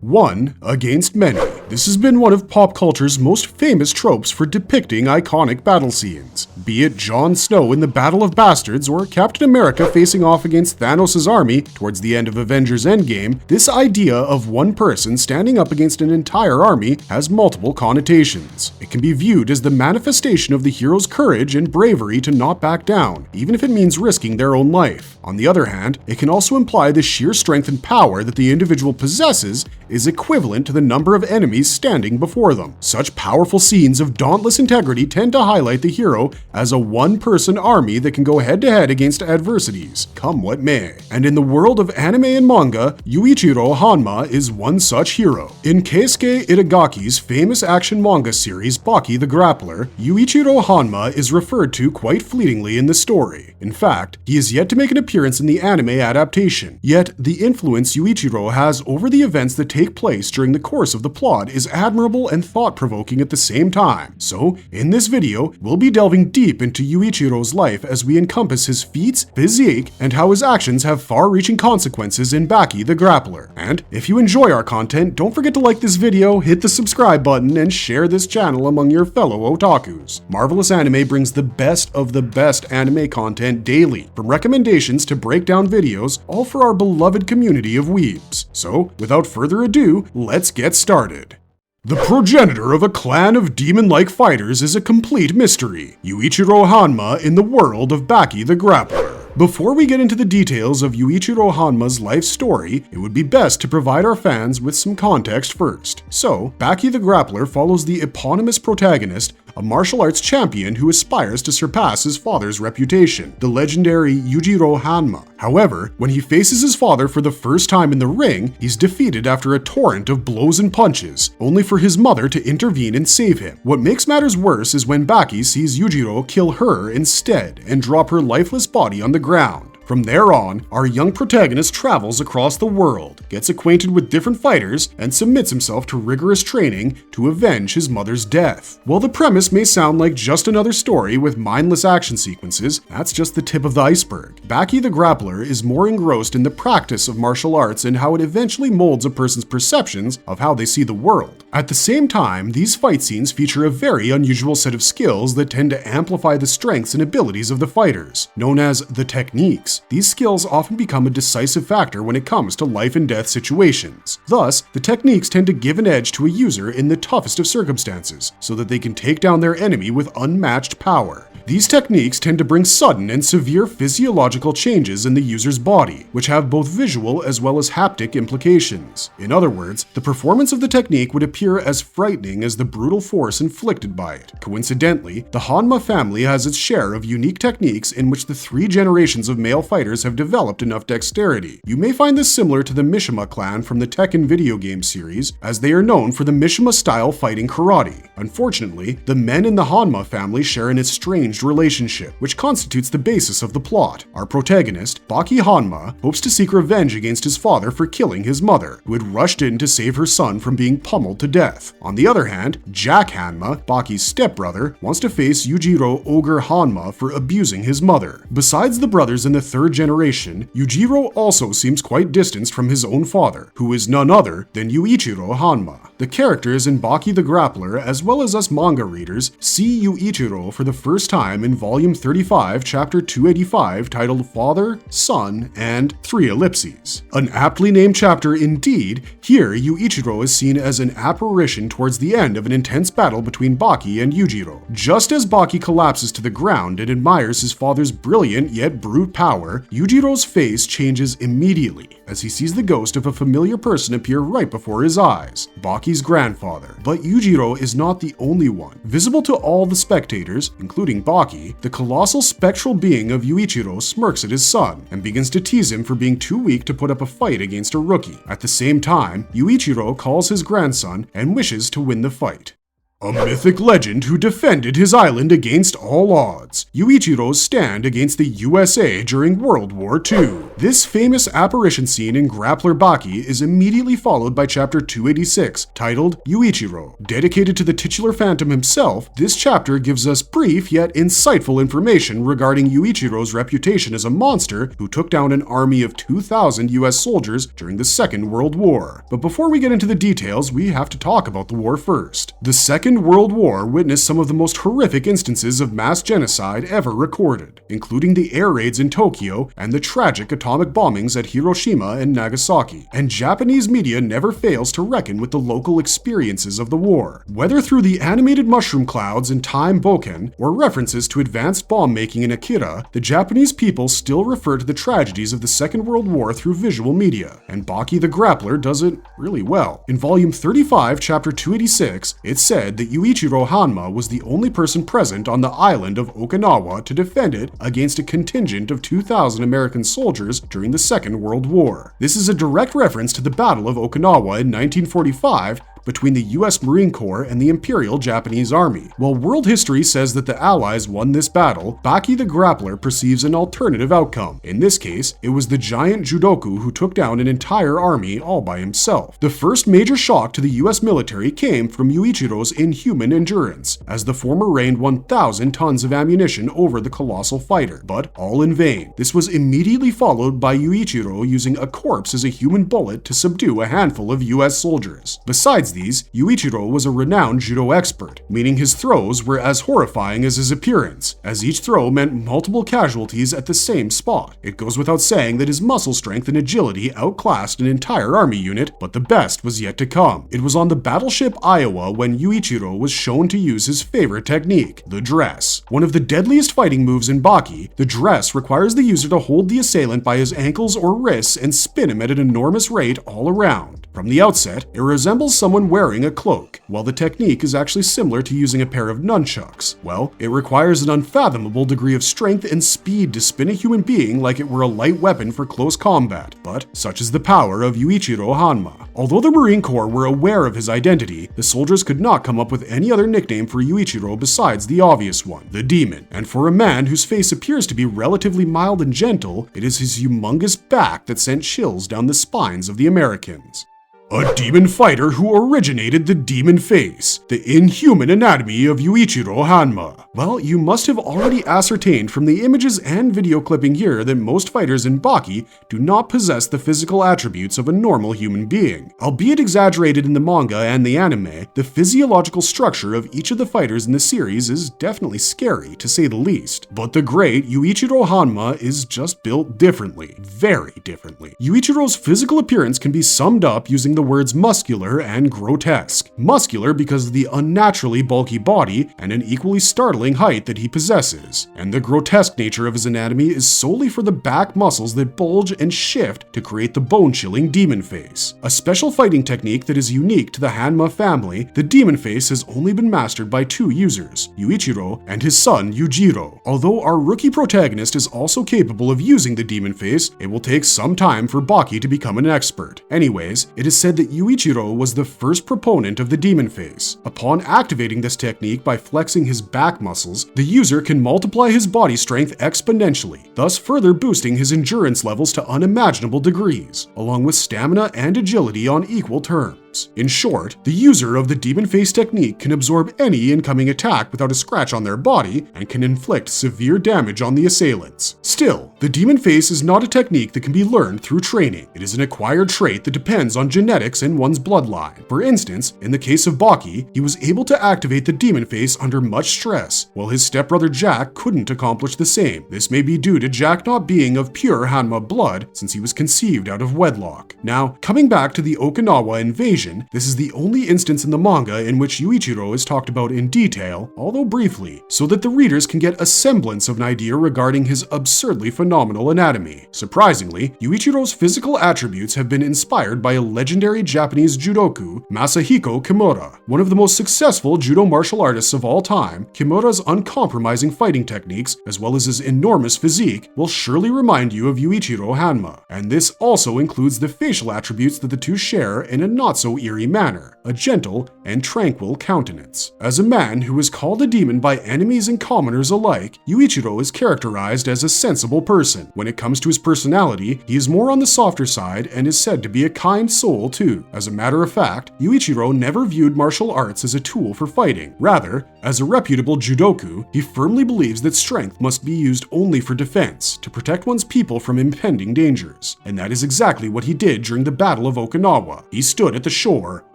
One against many. This has been one of pop culture's most famous tropes for depicting iconic battle scenes. Be it Jon Snow in the Battle of Bastards or Captain America facing off against Thanos' army towards the end of Avengers Endgame, this idea of one person standing up against an entire army has multiple connotations. It can be viewed as the manifestation of the hero's courage and bravery to not back down, even if it means risking their own life. On the other hand, it can also imply the sheer strength and power that the individual possesses is equivalent to the number of enemies standing before them. Such powerful scenes of dauntless integrity tend to highlight the hero as a one-person army that can go head-to-head against adversities, come what may. And in the world of anime and manga, Yuuichiro Hanma is one such hero. In Keisuke Itagaki's famous action manga series Baki the Grappler, Yuuichiro Hanma is referred to quite fleetingly in the story. In fact, he is yet to make an appearance in the anime adaptation. Yet, the influence Yuuichiro has over the events that take place during the course of the plot is admirable and thought-provoking at the same time. So, in this video, we'll be delving deep into Yuichiro's life as we encompass his feats, physique, and how his actions have far-reaching consequences in Baki the Grappler. And if you enjoy our content, don't forget to like this video, hit the subscribe button, and share this channel among your fellow otakus. Marvelous Anime brings the best of the best anime content daily, from recommendations to breakdown videos, all for our beloved community of weebs. So, without further ado, let's get started. The progenitor of a clan of demon-like fighters is a complete mystery. Yuuichiro Hanma in the world of Baki the Grappler. Before we get into the details of Yuuichiro Hanma's life story, it would be best to provide our fans with some context first. So, Baki the Grappler follows the eponymous protagonist, a martial arts champion who aspires to surpass his father's reputation, the legendary Yuuichiro Hanma. However, when he faces his father for the first time in the ring, he's defeated after a torrent of blows and punches, only for his mother to intervene and save him. What makes matters worse is when Baki sees Yuuichiro kill her instead and drop her lifeless body on the ground. From there on, our young protagonist travels across the world, gets acquainted with different fighters, and submits himself to rigorous training to avenge his mother's death. While the premise may sound like just another story with mindless action sequences, that's just the tip of the iceberg. Baki the Grappler is more engrossed in the practice of martial arts and how it eventually molds a person's perceptions of how they see the world. At the same time, these fight scenes feature a very unusual set of skills that tend to amplify the strengths and abilities of the fighters, known as the techniques. These skills often become a decisive factor when it comes to life and death situations. Thus, the techniques tend to give an edge to a user in the toughest of circumstances, so that they can take down their enemy with unmatched power. These techniques tend to bring sudden and severe physiological changes in the user's body, which have both visual as well as haptic implications. In other words, the performance of the technique would appear as frightening as the brutal force inflicted by it. Coincidentally, the Hanma family has its share of unique techniques in which the 3 generations of male fighters have developed enough dexterity. You may find this similar to the Mishima clan from the Tekken video game series, as they are known for the Mishima-style fighting karate. Unfortunately, the men in the Hanma family share an estranged relationship, which constitutes the basis of the plot. Our protagonist, Baki Hanma, hopes to seek revenge against his father for killing his mother, who had rushed in to save her son from being pummeled to death. On the other hand, Jack Hanma, Baki's stepbrother, wants to face Yujiro Ogre Hanma for abusing his mother. Besides the brothers in the 3rd generation, Yujiro also seems quite distanced from his own father, who is none other than Yuuichiro Hanma. The characters in Baki the Grappler, as well as us manga readers, see Yuuichiro for the first time in Volume 35, Chapter 285, titled Father, Son, and 3 Ellipses. An aptly named chapter indeed. Here, Yuuichiro is seen as an apparition towards the end of an intense battle between Baki and Yujiro. Just as Baki collapses to the ground and admires his father's brilliant yet brute power, Yujiro's face changes immediately as he sees the ghost of a familiar person appear right before his eyes, Baki's grandfather. But Yujiro is not the only one. Visible to all the spectators, including Baki, the colossal spectral being of Yuichiro smirks at his son and begins to tease him for being too weak to put up a fight against a rookie. At the same time, Yuichiro calls his grandson and wishes to win the fight. A mythic legend who defended his island against all odds. Yuichiro's stand against the USA during World War II. This famous apparition scene in Grappler Baki is immediately followed by chapter 286, titled Yuichiro. Dedicated to the titular phantom himself, this chapter gives us brief yet insightful information regarding Yuichiro's reputation as a monster who took down an army of 2,000 US soldiers during the Second World War. But before we get into the details, we have to talk about the war first. The Second World War witnessed some of the most horrific instances of mass genocide ever recorded, including the air raids in Tokyo and the tragic atomic bombings at Hiroshima and Nagasaki. And Japanese media never fails to reckon with the local experiences of the war. Whether through the animated mushroom clouds in Time Boken or references to advanced bomb making in Akira, the Japanese people still refer to the tragedies of the Second World War through visual media, and Baki the Grappler does it really well. In volume 35, chapter 286, it said that Yuuichiro Hanma was the only person present on the island of Okinawa to defend it against a contingent of 2,000 American soldiers during the Second World War. This is a direct reference to the Battle of Okinawa in 1945 between the US Marine Corps and the Imperial Japanese Army. While world history says that the Allies won this battle, Baki the Grappler perceives an alternative outcome. In this case, it was the giant Judoku who took down an entire army all by himself. The first major shock to the US military came from Yuichiro's inhuman endurance, as the former rained 1,000 tons of ammunition over the colossal fighter, but all in vain. This was immediately followed by Yuichiro using a corpse as a human bullet to subdue a handful of US soldiers. Besides these, Yuichiro was a renowned judo expert, meaning his throws were as horrifying as his appearance, as each throw meant multiple casualties at the same spot. It goes without saying that his muscle strength and agility outclassed an entire army unit, but the best was yet to come. It was on the battleship Iowa when Yuichiro was shown to use his favorite technique, the dress. One of the deadliest fighting moves in Baki, the dress requires the user to hold the assailant by his ankles or wrists and spin him at an enormous rate all around. From the outset, it resembles someone wearing a cloak, while the technique is actually similar to using a pair of nunchucks. Well, it requires an unfathomable degree of strength and speed to spin a human being like it were a light weapon for close combat, but such is the power of Yuichiro Hanma. Although the Marine Corps were aware of his identity, the soldiers could not come up with any other nickname for Yuichiro besides the obvious one, the Demon. And for a man whose face appears to be relatively mild and gentle, it is his humongous back that sent chills down the spines of the Americans. A demon fighter who originated the demon face, the inhuman anatomy of Yuichiro Hanma. Well, you must have already ascertained from the images and video clipping here that most fighters in Baki do not possess the physical attributes of a normal human being. Albeit exaggerated in the manga and the anime, the physiological structure of each of the fighters in the series is definitely scary, to say the least. But the great Yuichiro Hanma is just built differently, very differently. Yuichiro's physical appearance can be summed up using the words muscular and grotesque. Muscular because of the unnaturally bulky body and an equally startling height that he possesses, and the grotesque nature of his anatomy is solely for the back muscles that bulge and shift to create the bone-chilling demon face. A special fighting technique that is unique to the Hanma family, the demon face has only been mastered by two users, Yuichiro and his son Yujiro. Although our rookie protagonist is also capable of using the demon face, it will take some time for Baki to become an expert. Anyways, it is said that Yuichiro was the first proponent of the demon face. Upon activating this technique by flexing his back muscles, the user can multiply his body strength exponentially, thus further boosting his endurance levels to unimaginable degrees, along with stamina and agility on equal terms. In short, the user of the demon face technique can absorb any incoming attack without a scratch on their body and can inflict severe damage on the assailants. Still, the demon face is not a technique that can be learned through training. It is an acquired trait that depends on genetics and one's bloodline. For instance, in the case of Baki, he was able to activate the demon face under much stress, while his stepbrother Jack couldn't accomplish the same. This may be due to Jack not being of pure Hanma blood since he was conceived out of wedlock. Now, coming back to the Okinawa invasion, this is the only instance in the manga in which Yuichiro is talked about in detail, although briefly, so that the readers can get a semblance of an idea regarding his absurdly phenomenal anatomy. Surprisingly, Yuichiro's physical attributes have been inspired by a legendary Japanese judoku, Masahiko Kimura. One of the most successful judo martial artists of all time, Kimura's uncompromising fighting techniques, as well as his enormous physique, will surely remind you of Yuichiro Hanma. And this also includes the facial attributes that the two share in a not so so eerie manner, a gentle and tranquil countenance. As a man who is called a demon by enemies and commoners alike, Yuuichiro is characterized as a sensible person. When it comes to his personality, he is more on the softer side and is said to be a kind soul too. As a matter of fact, Yuuichiro never viewed martial arts as a tool for fighting. Rather, as a reputable judoku, he firmly believes that strength must be used only for defense, to protect one's people from impending dangers. And that is exactly what he did during the Battle of Okinawa. He stood at the shore,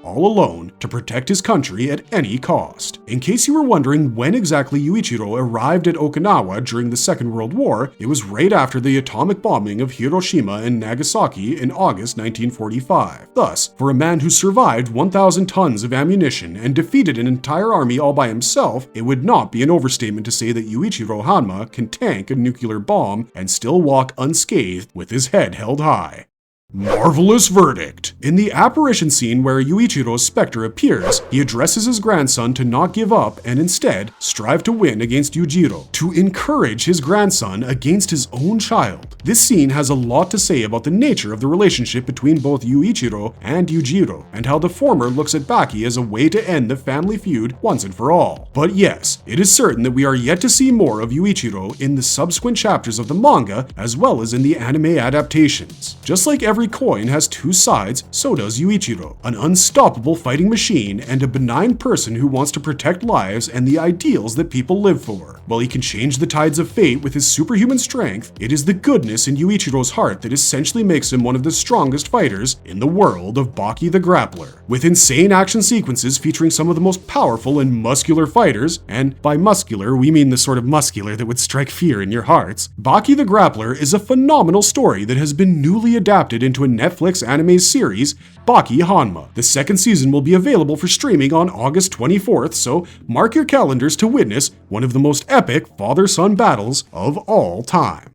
all alone, to protect his country at any cost. In case you were wondering when exactly Yuuichiro arrived at Okinawa during the Second World War, it was right after the atomic bombing of Hiroshima and Nagasaki in August 1945. Thus, for a man who survived 1,000 tons of ammunition and defeated an entire army all by himself, it would not be an overstatement to say that Yuuichiro Hanma can tank a nuclear bomb and still walk unscathed with his head held high. Marvelous verdict. In the apparition scene where Yuichiro's specter appears, he addresses his grandson to not give up and instead strive to win against Yujiro, to encourage his grandson against his own child. This scene has a lot to say about the nature of the relationship between both Yuichiro and Yujiro, and how the former looks at Baki as a way to end the family feud once and for all. But yes, it is certain that we are yet to see more of Yuichiro in the subsequent chapters of the manga as well as in the anime adaptations. Just like every coin has two sides, so does Yuichiro, an unstoppable fighting machine and a benign person who wants to protect lives and the ideals that people live for. While he can change the tides of fate with his superhuman strength, it is the goodness in Yuichiro's heart that essentially makes him one of the strongest fighters in the world of Baki the Grappler. With insane action sequences featuring some of the most powerful and muscular fighters, and by muscular we mean the sort of muscular that would strike fear in your hearts, Baki the Grappler is a phenomenal story that has been newly adapted into a Netflix anime series, Baki Hanma. The second season will be available for streaming on August 24th, so mark your calendars to witness one of the most epic father-son battles of all time.